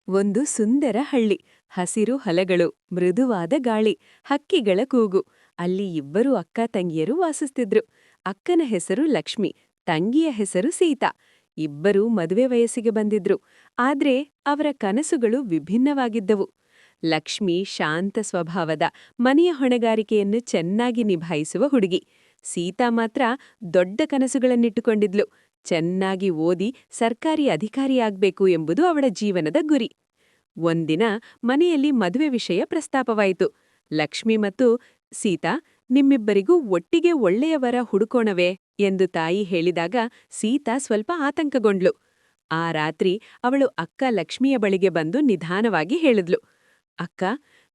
ಒಂದು ಸುಂದರ ಹಳ್ಳಿ. ಹಸಿರು ಹೊಲಗಳು, ಮೃದುವಾದ ಗಾಳಿ, ಹಕ್ಕಿಗಳ ಕೂಗು. ಅಲ್ಲಿ ಇಬ್ಬರು ಅಕ್ಕ ತಂಗಿಯರು ವಾಸಿಸ್ತಿದ್ರು. ಅಕ್ಕನ ಹೆಸರು ಲಕ್ಷ್ಮಿ, ತಂಗಿಯ ಹೆಸರು ಸೀತಾ. ಇಬ್ಬರೂ ಮದುವೆ ವಯಸ್ಸಿಗೆ ಬಂದಿದ್ರು. ಆದ್ರೆ ಅವರ ಕನಸುಗಳು ವಿಭಿನ್ನವಾಗಿದ್ದವು. ಲಕ್ಷ್ಮಿ ಶಾಂತ ಸ್ವಭಾವದ, ಮನೆಯ ಹೊಣೆಗಾರಿಕೆಯನ್ನು ಚೆನ್ನಾಗಿ ನಿಭಾಯಿಸುವ ಹುಡುಗಿ. ಸೀತಾ ಮಾತ್ರ ದೊಡ್ಡ ಕನಸುಗಳನ್ನಿಟ್ಟುಕೊಂಡಿದ್ಲು. ಚೆನ್ನಾಗಿ ಓದಿ ಸರ್ಕಾರಿ ಅಧಿಕಾರಿಯಾಗ್ಬೇಕು ಎಂಬುದು ಅವಳ ಜೀವನದ ಗುರಿ. ಒಂದಿನ ಮನೆಯಲ್ಲಿ ಮದುವೆ ವಿಷಯ ಪ್ರಸ್ತಾಪವಾಯಿತು. ಲಕ್ಷ್ಮಿ ಮತ್ತು ಸೀತಾ, ನಿಮ್ಮಿಬ್ಬರಿಗೂ ಒಟ್ಟಿಗೆ ಒಳ್ಳೆಯ ವರ ಹುಡುಕೋಣವೇ ಎಂದು ತಾಯಿ ಹೇಳಿದಾಗ ಸೀತಾ ಸ್ವಲ್ಪ ಆತಂಕಗೊಂಡ್ಲು. ಆ ರಾತ್ರಿ ಅವಳು ಅಕ್ಕ ಲಕ್ಷ್ಮಿಯ ಬಳಿಗೆ ಬಂದು ನಿಧಾನವಾಗಿ ಹೇಳಿದ್ಲು. ಅಕ್ಕ,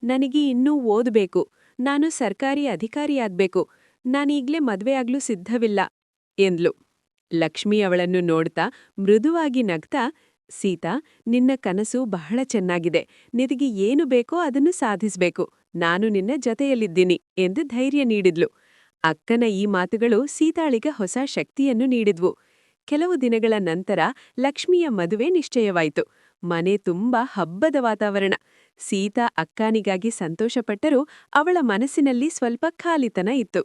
ನನಗೆ ಇನ್ನೂ ಓದಬೇಕು. ನಾನು ಸರ್ಕಾರಿ ಅಧಿಕಾರಿಯಾಗ್ಬೇಕು. ನಾನೀಗ್ಲೇ ಮದ್ವೆಯಾಗ್ಲೂ ಸಿದ್ಧವಿಲ್ಲ ಎಂದ್ಲು. ಲಕ್ಷ್ಮಿ ಅವಳನ್ನು ನೋಡ್ತಾ ಮೃದುವಾಗಿ ನಗ್ತಾ, ಸೀತಾ, ನಿನ್ನ ಕನಸು ಬಹಳ ಚೆನ್ನಾಗಿದೆ. ನಿನಗೆ ಏನು ಬೇಕೋ ಅದನ್ನು ಸಾಧಿಸ್ಬೇಕು. ನಾನು ನಿನ್ನ ಜೊತೆಯಲ್ಲಿದ್ದೀನಿ ಎಂದು ಧೈರ್ಯ ನೀಡಿದ್ಲು. ಅಕ್ಕನ ಈ ಮಾತುಗಳು ಸೀತಾಳಿಗೆ ಹೊಸ ಶಕ್ತಿಯನ್ನು ನೀಡಿದ್ವು. ಕೆಲವು ದಿನಗಳ ನಂತರ ಲಕ್ಷ್ಮಿಯ ಮದುವೆ ನಿಶ್ಚಯವಾಯಿತು. ಮನೆ ತುಂಬಾ ಹಬ್ಬದ ವಾತಾವರಣ. ಸೀತಾ ಅಕ್ಕನಿಗಾಗಿ ಸಂತೋಷಪಟ್ಟರೂ ಅವಳ ಮನಸ್ಸಿನಲ್ಲಿ ಸ್ವಲ್ಪ ಖಾಲಿತನ ಇತ್ತು.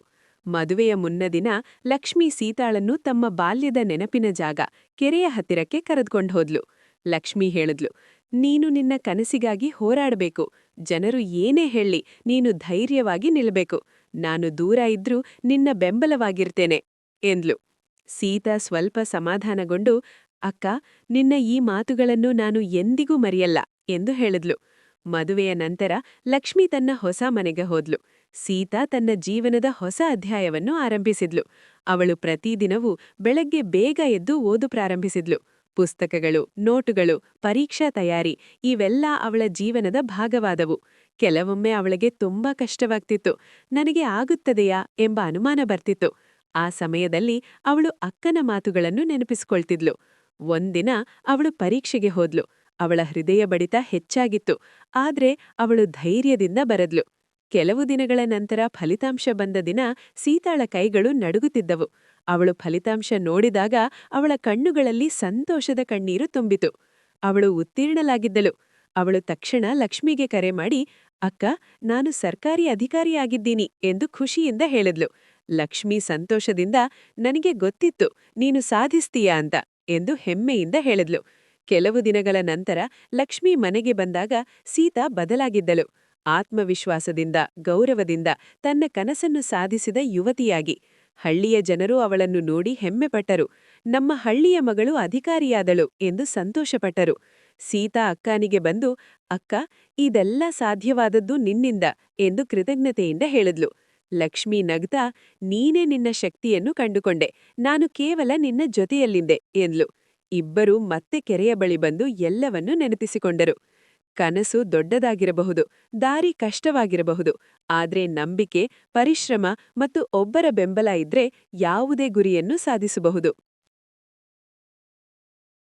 ಮದುವೆಯ ಮುನ್ನದಿನ ಲಕ್ಷ್ಮಿ ಸೀತಾಳನ್ನು ತಮ್ಮ ಬಾಲ್ಯದ ನೆನಪಿನ ಜಾಗ, ಕೆರೆಯ ಹತ್ತಿರಕ್ಕೆ ಕರೆದುಕೊಂಡು ಹೋದ್ಲು. ಲಕ್ಷ್ಮಿ ಹೇಳಿದ್ಲು, ನೀನು ನಿನ್ನ ಕನಸಿಗಾಗಿ ಹೋರಾಡಬೇಕು. ಜನರು ಏನೇ ಹೇಳಿ ನೀನು ಧೈರ್ಯವಾಗಿ ನಿಲ್ಲಬೇಕು. ನಾನು ದೂರ ಇದ್ರೂ ನಿನ್ನ ಬೆಂಬಲವಾಗಿರ್ತೇನೆ ಎಂದ್ಲು. ಸೀತಾ ಸ್ವಲ್ಪ ಸಮಾಧಾನಗೊಂಡು, ಅಕ್ಕ, ನಿನ್ನ ಈ ಮಾತುಗಳನ್ನು ನಾನು ಎಂದಿಗೂ ಮರೆಯಲ್ಲ ಎಂದು ಹೇಳಿದ್ಲು. ಮದುವೆಯ ನಂತರ ಲಕ್ಷ್ಮಿ ತನ್ನ ಹೊಸ ಮನೆಗೆ ಹೋದ್ಲು. ಸೀತಾ ತನ್ನ ಜೀವನದ ಹೊಸ ಅಧ್ಯಾಯವನ್ನು ಆರಂಭಿಸಿದ್ಲು. ಅವಳು ಪ್ರತಿದಿನವೂ ಬೆಳಗ್ಗೆ ಬೇಗ ಎದ್ದು ಓದು ಪ್ರಾರಂಭಿಸಿದ್ಲು. ಪುಸ್ತಕಗಳು, ನೋಟುಗಳು, ಪರೀಕ್ಷಾ ತಯಾರಿ ಇವೆಲ್ಲ ಅವಳ ಜೀವನದ ಭಾಗವಾದವು. ಕೆಲವೊಮ್ಮೆ ಅವಳಿಗೆ ತುಂಬಾ ಕಷ್ಟವಾಗ್ತಿತ್ತು. ನನಗೆ ಆಗುತ್ತದೆಯಾ ಎಂಬ ಅನುಮಾನ ಬರ್ತಿತ್ತು. ಆ ಸಮಯದಲ್ಲಿ ಅವಳು ಅಕ್ಕನ ಮಾತುಗಳನ್ನು ನೆನಪಿಸಿಕೊಳ್ತಿದ್ಲು. ಒಂದಿನ ಅವಳು ಪರೀಕ್ಷೆಗೆ ಹೋದ್ಲು. ಅವಳ ಹೃದಯ ಬಡಿತ ಹೆಚ್ಚಾಗಿತ್ತು. ಆದ್ರೆ ಅವಳು ಧೈರ್ಯದಿಂದ ಬರೆದ್ಲು. ಕೆಲವು ದಿನಗಳ ನಂತರ ಫಲಿತಾಂಶ ಬಂದ ದಿನ ಸೀತಾಳ ಕೈಗಳು ನಡುಗುತ್ತಿದ್ದವು. ಅವಳು ಫಲಿತಾಂಶ ನೋಡಿದಾಗ ಅವಳ ಕಣ್ಣುಗಳಲ್ಲಿ ಸಂತೋಷದ ಕಣ್ಣೀರು ತುಂಬಿತು. ಅವಳು ಉತ್ತೀರ್ಣಲಾಗಿದ್ದಳು. ಅವಳು ತಕ್ಷಣ ಲಕ್ಷ್ಮಿಗೆ ಕರೆ ಮಾಡಿ, ಅಕ್ಕ, ನಾನು ಸರ್ಕಾರಿ ಅಧಿಕಾರಿಯಾಗಿದ್ದೀನಿ ಎಂದು ಖುಷಿಯಿಂದ ಹೇಳಿದ್ಲು. ಲಕ್ಷ್ಮಿ ಸಂತೋಷದಿಂದ, ನನಗೆ ಗೊತ್ತಿತ್ತು ನೀನು ಸಾಧಿಸ್ತೀಯಾ ಅಂತ ಎಂದು ಹೆಮ್ಮೆಯಿಂದ ಹೇಳಿದ್ಲು. ಕೆಲವು ದಿನಗಳ ನಂತರ ಲಕ್ಷ್ಮಿ ಮನೆಗೆ ಬಂದಾಗ ಸೀತಾ ಬದಲಾಗಿದ್ದಳು. ಆತ್ಮವಿಶ್ವಾಸದಿಂದ, ಗೌರವದಿಂದ ತನ್ನ ಕನಸನ್ನು ಸಾಧಿಸಿದ ಯುವತಿಯಾಗಿ. ಹಳ್ಳಿಯ ಜನರು ಅವಳನ್ನು ನೋಡಿ ಹೆಮ್ಮೆಪಟ್ಟರು. ನಮ್ಮ ಹಳ್ಳಿಯ ಮಗಳು ಅಧಿಕಾರಿಯಾದಳು ಎಂದು ಸಂತೋಷಪಟ್ಟರು. ಸೀತಾ ಅಕ್ಕನಿಗೆ ಬಂದು, ಅಕ್ಕ, ಇದೆಲ್ಲ ಸಾಧ್ಯವಾದದ್ದು ನಿನ್ನಿಂದ ಎಂದು ಕೃತಜ್ಞತೆಯಿಂದ ಹೇಳಿದ್ಲು. ಲಕ್ಷ್ಮಿ ನಗ್ತಾ, ನೀನೇ ನಿನ್ನ ಶಕ್ತಿಯನ್ನು ಕಂಡುಕೊಂಡೆ. ನಾನು ಕೇವಲ ನಿನ್ನ ಜೊತೆಯಲ್ಲಿದ್ದೆ ಎಂದ್ಲು. ಇಬ್ಬರೂ ಮತ್ತೆ ಕೆರೆಯ ಬಳಿ ಬಂದು ಎಲ್ಲವನ್ನೂ ನೆನಪಿಸಿಕೊಂಡರು. ಕನಸು ದೊಡ್ಡದಾಗಿರಬಹುದು, ದಾರಿ ಕಷ್ಟವಾಗಿರಬಹುದು, ಆದ್ರೆ ನಂಬಿಕೆ, ಪರಿಶ್ರಮ ಮತ್ತು ಒಬ್ಬರ ಬೆಂಬಲ ಇದ್ರೆ ಯಾವುದೇ ಗುರಿಯನ್ನು ಸಾಧಿಸಬಹುದು.